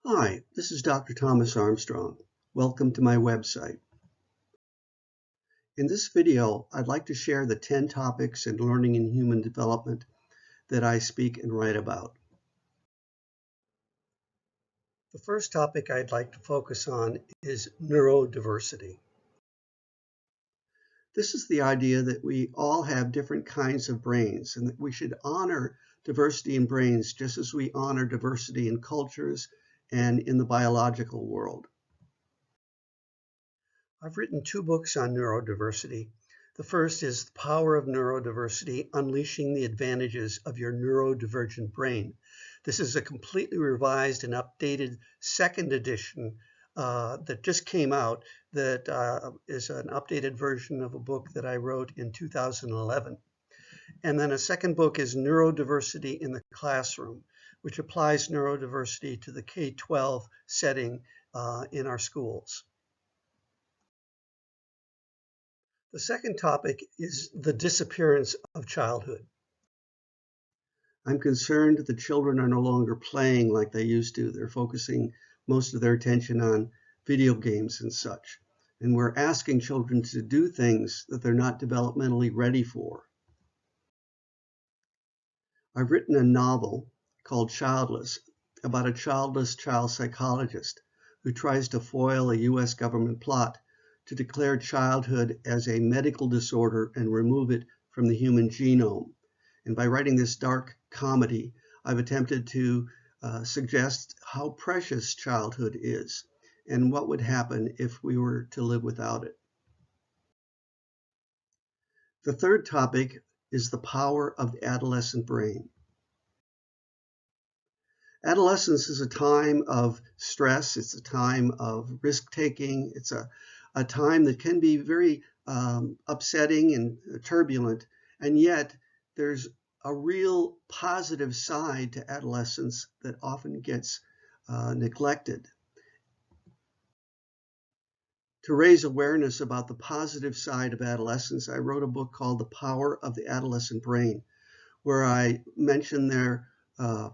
Hi, this is Dr. Thomas Armstrong. Welcome to my website. In this video, I'd like to share the 10 topics in learning and human development that I speak and write about. The first topic I'd like to focus on is neurodiversity. This is the idea that we all have different kinds of brains and that we should honor diversity in brains just as we honor diversity in cultures and in the biological world. I've written 2 books on neurodiversity. The first is The Power of Neurodiversity, Unleashing the Advantages of Your Neurodivergent Brain. This is a completely revised and updated second edition that just came out that is an updated version of a book that I wrote in 2011. And then a second book is Neurodiversity in the Classroom, which applies neurodiversity to the K-12 setting in our schools. The second topic is the disappearance of childhood. I'm concerned that children are no longer playing like they used to. They're focusing most of their attention on video games and such. And we're asking children to do things that they're not developmentally ready for. I've written a novel called Childless about a childless child psychologist who tries to foil a U.S. government plot to declare childhood as a medical disorder and remove it from the human genome. And by writing this dark comedy, I've attempted to suggest how precious childhood is and what would happen if we were to live without it. The third topic is the power of the adolescent brain. Adolescence is a time of stress. It's a time of risk-taking. It's a time that can be very upsetting and turbulent, and yet there's a real positive side to adolescence that often gets neglected. To raise awareness about the positive side of adolescence, I wrote a book called The Power of the Adolescent Brain, where I mention their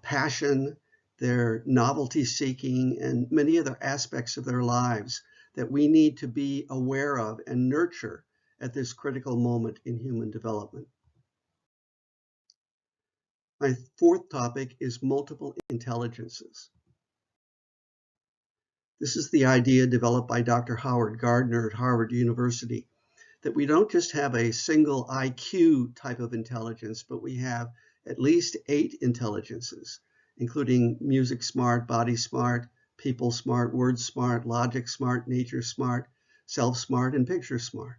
passion, their novelty seeking, and many other aspects of their lives that we need to be aware of and nurture at this critical moment in human development. My fourth topic is multiple intelligences. This is the idea developed by Dr. Howard Gardner at Harvard University, that we don't just have a single IQ type of intelligence, but we have at least 8 intelligences, including music smart, body smart, people smart, word smart, logic smart, nature smart, self smart, and picture smart.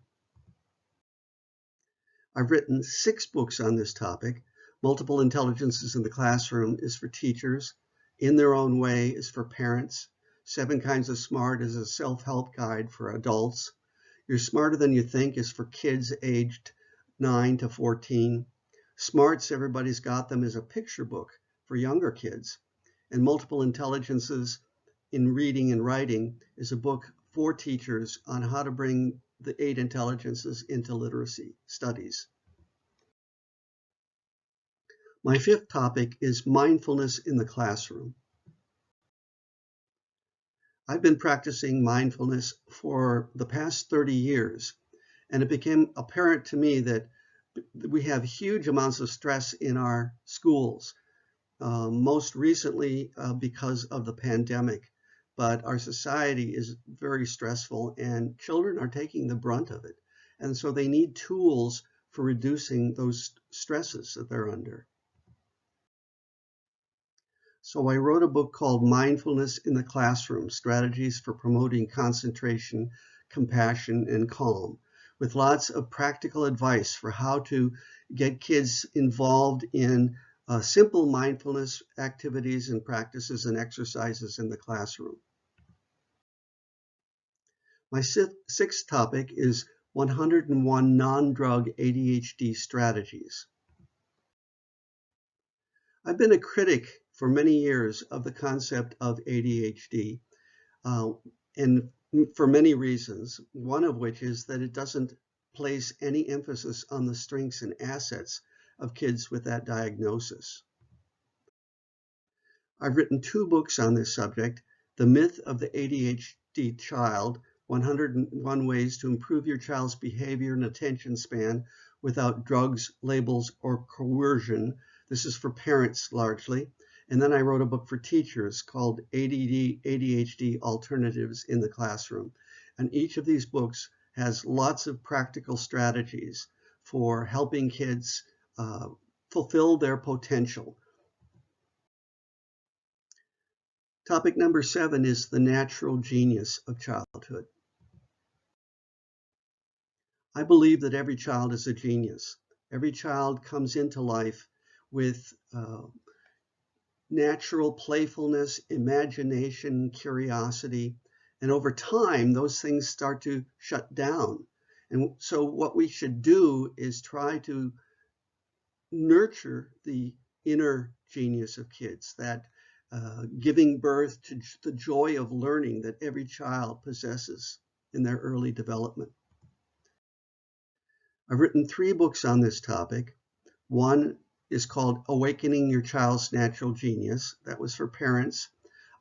I've written 6 books on this topic. Multiple Intelligences in the Classroom is for teachers. In Their Own Way is for parents. 7 Kinds of Smart is a self-help guide for adults. You're Smarter Than You Think is for kids aged 9 to 14. Smarts, Everybody's Got Them is a picture book for younger kids. And Multiple Intelligences in Reading and Writing is a book for teachers on how to bring the 8 intelligences into literacy studies. My 5th topic is mindfulness in the classroom. I've been practicing mindfulness for the past 30 years, and it became apparent to me that we have huge amounts of stress in our schools, most recently because of the pandemic. But our society is very stressful and children are taking the brunt of it. And so they need tools for reducing those stresses that they're under. So I wrote a book called Mindfulness in the Classroom, Strategies for Promoting Concentration, Compassion, and Calm, with lots of practical advice for how to get kids involved in simple mindfulness activities and practices and exercises in the classroom. My 6th topic is 101 non-drug ADHD strategies. I've been a critic for many years of the concept of ADHD, and for many reasons, one of which is that it doesn't place any emphasis on the strengths and assets of kids with that diagnosis. I've written 2 books on this subject. The Myth of the ADHD Child, 101 Ways to Improve Your Child's Behavior and Attention Span Without Drugs, Labels, or Coercion. This is for parents largely. And then I wrote a book for teachers called ADD, ADHD Alternatives in the Classroom. And each of these books has lots of practical strategies for helping kids fulfill their potential. Topic number 7 is the natural genius of childhood. I believe that every child is a genius. Every child comes into life with natural playfulness, imagination, curiosity, and over time, those things start to shut down. And so what we should do is try to nurture the inner genius of kids, that giving birth to the joy of learning that every child possesses in their early development. I've written 3 books on this topic. One is called Awakening Your Child's Natural Genius. That was for parents.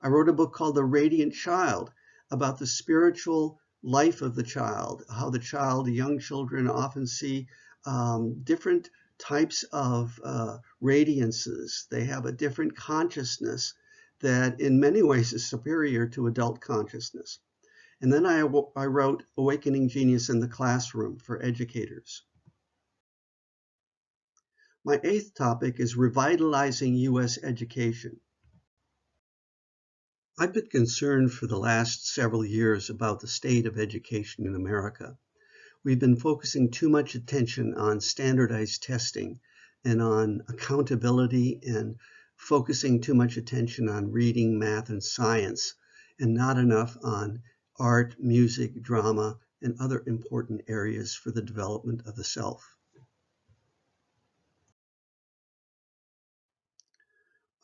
I wrote a book called The Radiant Child about the spiritual life of the child, how the child, young children often see different types of radiances. They have a different consciousness that in many ways is superior to adult consciousness. And then I wrote Awakening Genius in the Classroom for educators. My 8th topic is revitalizing U.S. education. I've been concerned for the last several years about the state of education in America. We've been focusing too much attention on standardized testing and on accountability and focusing too much attention on reading, math, and science, and not enough on art, music, drama, and other important areas for the development of the self.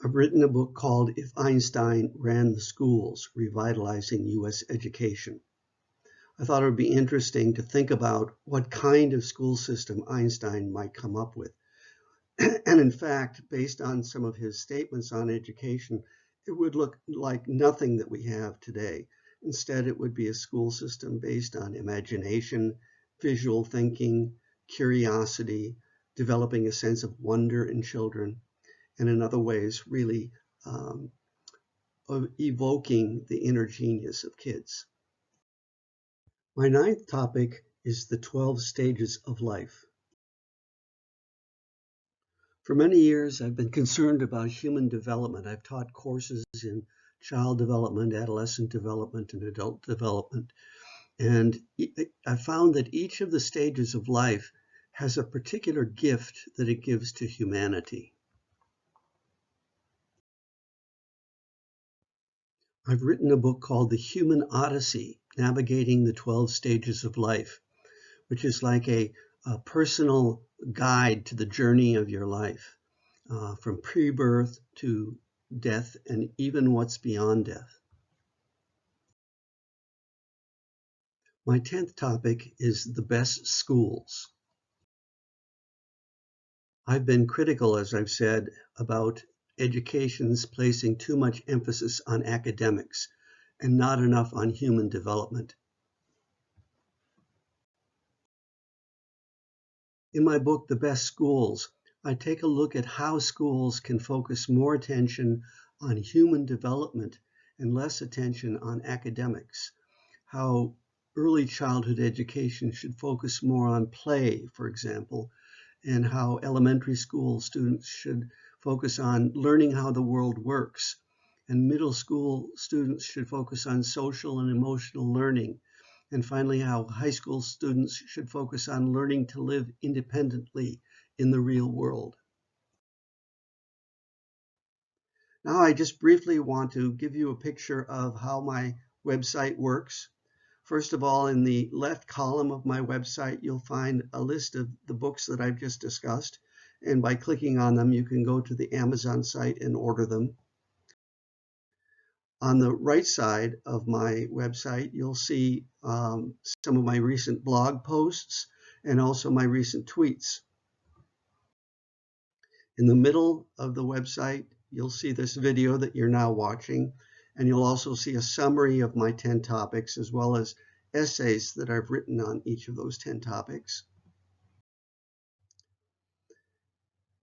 I've written a book called If Einstein Ran the Schools, Revitalizing U.S. Education. I thought it would be interesting to think about what kind of school system Einstein might come up with. And in fact, based on some of his statements on education, it would look like nothing that we have today. Instead, it would be a school system based on imagination, visual thinking, curiosity, developing a sense of wonder in children, and in other ways, really of evoking the inner genius of kids. My 9th topic is the 12 stages of life. For many years, I've been concerned about human development. I've taught courses in child development, adolescent development, and adult development. And I found that each of the stages of life has a particular gift that it gives to humanity. I've written a book called The Human Odyssey, Navigating the 12 Stages of Life, which is like a personal guide to the journey of your life, from pre-birth to death and even what's beyond death. My 10th topic is the best schools. I've been critical, as I've said, about education's placing too much emphasis on academics and not enough on human development. In my book, The Best Schools, I take a look at how schools can focus more attention on human development and less attention on academics, how early childhood education should focus more on play, for example, and how elementary school students should focus on learning how the world works, and middle school students should focus on social and emotional learning, and finally how high school students should focus on learning to live independently in the real world. Now I just briefly want to give you a picture of how my website works. First of all, in the left column of my website, you'll find a list of the books that I've just discussed. And by clicking on them, you can go to the Amazon site and order them. On the right side of my website, you'll see some of my recent blog posts and also my recent tweets. In the middle of the website, you'll see this video that you're now watching. And you'll also see a summary of my 10 topics as well as essays that I've written on each of those 10 topics.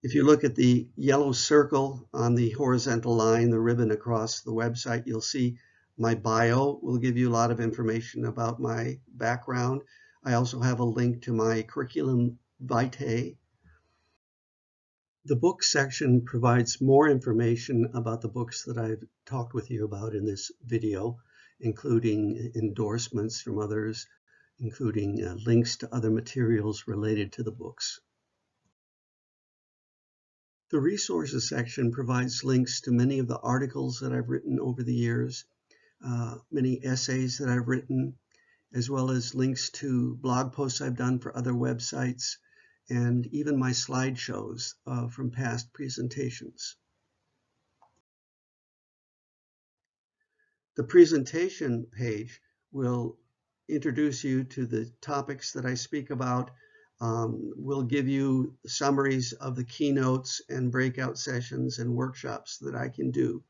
If you look at the yellow circle on the horizontal line, the ribbon across the website, you'll see my bio will give you a lot of information about my background. I also have a link to my curriculum vitae. The book section provides more information about the books that I've talked with you about in this video, including endorsements from others, including links to other materials related to the books. The resources section provides links to many of the articles that I've written over the years, many essays that I've written, as well as links to blog posts I've done for other websites, and even my slideshows from past presentations. The presentation page will introduce you to the topics that I speak about. We'll give you summaries of the keynotes and breakout sessions and workshops that I can do.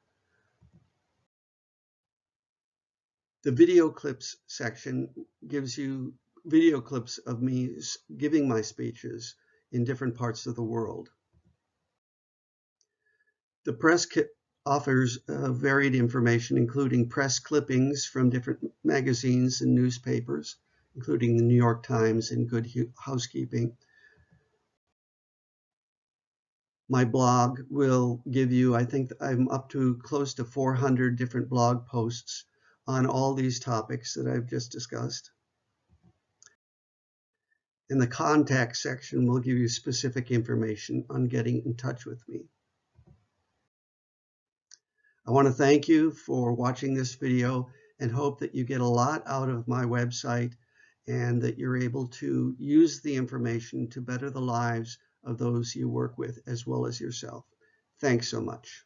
The video clips section gives you video clips of me giving my speeches in different parts of the world. The press kit offers varied information, including press clippings from different magazines and newspapers, including the New York Times and Good Housekeeping. My blog will give you, I think I'm up to close to 400 different blog posts on all these topics that I've just discussed. And the contact section will give you specific information on getting in touch with me. I want to thank you for watching this video and hope that you get a lot out of my website and that you're able to use the information to better the lives of those you work with as well as yourself. Thanks so much.